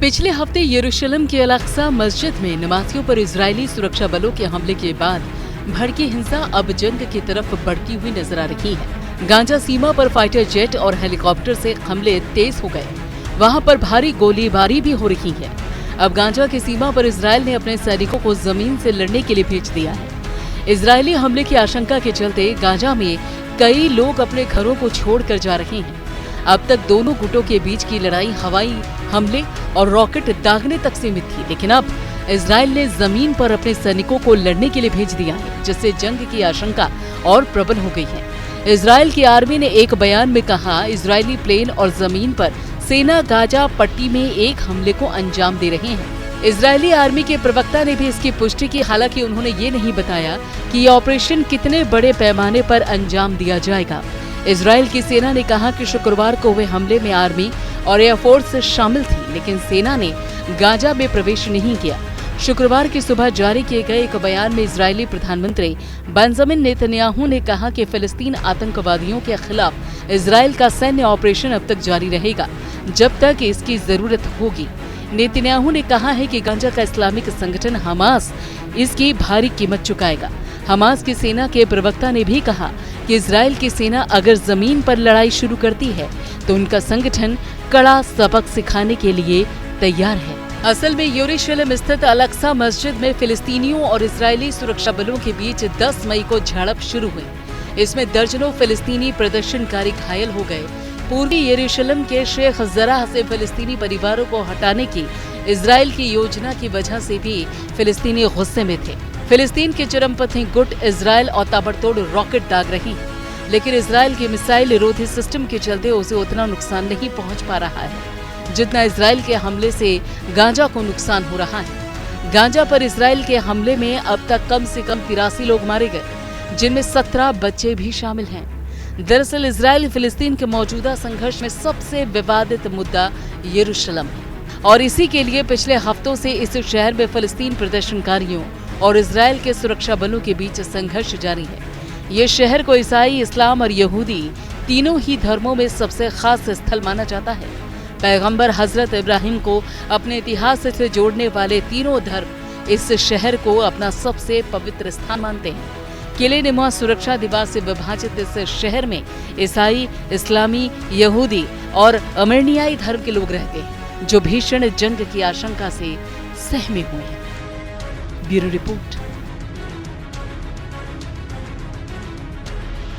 पिछले हफ्ते यरूशलेम के अल-अक्सा मस्जिद में नमाजियों पर इजरायली सुरक्षा बलों के हमले के बाद भड़की हिंसा अब जंग की तरफ बढ़ती हुई नजर आ रही है। गाजा सीमा पर फाइटर जेट और हेलीकॉप्टर से हमले तेज हो गए। वहां पर भारी गोलीबारी भी हो रही है। अब गाजा की सीमा पर इजरायल ने अपने सैनिकों को जमीन से लड़ने के लिए भेज दिया है। इजरायली हमले की आशंका के चलते गाजा में कई लोग अपने घरों को छोड़कर जा रहे हैं। अब तक दोनों गुटों के बीच की लड़ाई हवाई हमले और रॉकेट दागने तक सीमित थी, लेकिन अब इजरायल ने जमीन पर अपने सैनिकों को लड़ने के लिए भेज दिया है, जिससे जंग की आशंका और प्रबल हो गई है। इजरायल की आर्मी ने एक बयान में कहा, इजरायली प्लेन और जमीन पर सेना गाजा पट्टी में एक हमले को अंजाम दे रहे हैं। इजरायली आर्मी के प्रवक्ता ने भी इसकी पुष्टि की, हालांकि उन्होंने ये नहीं बताया कि ये ऑपरेशन कितने बड़े पैमाने पर अंजाम दिया जाएगा। इजरायल की सेना ने कहा कि शुक्रवार को हुए हमले में आर्मी और एयरफोर्स शामिल थी, लेकिन सेना ने गाजा में प्रवेश नहीं किया। शुक्रवार की सुबह जारी किए गए एक बयान में इजरायली प्रधानमंत्री बेंजामिन नेतन्याहू ने कहा कि फिलिस्तीन आतंकवादियों के खिलाफ इजरायल का सैन्य ऑपरेशन अब तक जारी रहेगा जब तक इसकी जरूरत होगी। नेतन्याहू ने कहा है कि गाजा का इस्लामिक संगठन हमास इसकी भारी कीमत चुकाएगा। हमास की सेना के प्रवक्ता ने भी कहा कि इजरायल की सेना अगर जमीन पर लड़ाई शुरू करती है तो उनका संगठन कड़ा सबक सिखाने के लिए तैयार है। असल में यरूशलेम स्थित अल-अक्सा मस्जिद में फिलिस्तीनियों और इजरायली सुरक्षा बलों के बीच 10 मई को झड़प शुरू हुई। इसमें दर्जनों फिलिस्तीनी प्रदर्शनकारी घायल हो गए। पूर्वी यरूशलेम के शेख जराह से फिलिस्तीनी परिवारों को हटाने की इजरायल की योजना की वजह से भी फिलिस्तीनी गुस्से में थे। फिलिस्तीन के चरमपंथी गुट इजरायल और ताबड़तोड़ रॉकेट दाग रही है, लेकिन इजरायल के मिसाइल रोधी सिस्टम के चलते उसे उतना नुकसान नहीं पहुंच पा रहा है जितना इजरायल के हमले से गाजा को नुकसान हो रहा है। गाजा पर इजरायल के हमले में अब तक कम से कम 83 लोग मारे गए, जिनमें 17 बच्चे भी शामिल हैं। दरअसल इजरायल फिलिस्तीन के मौजूदा संघर्ष में सबसे विवादित मुद्दा यरूशलेम है और इसी के लिए पिछले हफ्तों से इस शहर में फिलिस्तीन प्रदर्शनकारियों और इजरायल के सुरक्षा बलों के बीच संघर्ष जारी है। ये शहर को ईसाई, इस्लाम और यहूदी तीनों ही धर्मों में सबसे खास स्थल माना जाता है। पैगंबर हजरत इब्राहिम को अपने इतिहास से जोड़ने वाले तीनों धर्म इस शहर को अपना सबसे पवित्र स्थान मानते हैं। किले नुमा सुरक्षा दीवार से विभाजित इस शहर में ईसाई, इस्लामी, यहूदी और अर्मेनियाई धर्म के लोग रहते हैं, जो भीषण जंग की आशंका से सहमे हुए हैं। Bureau report.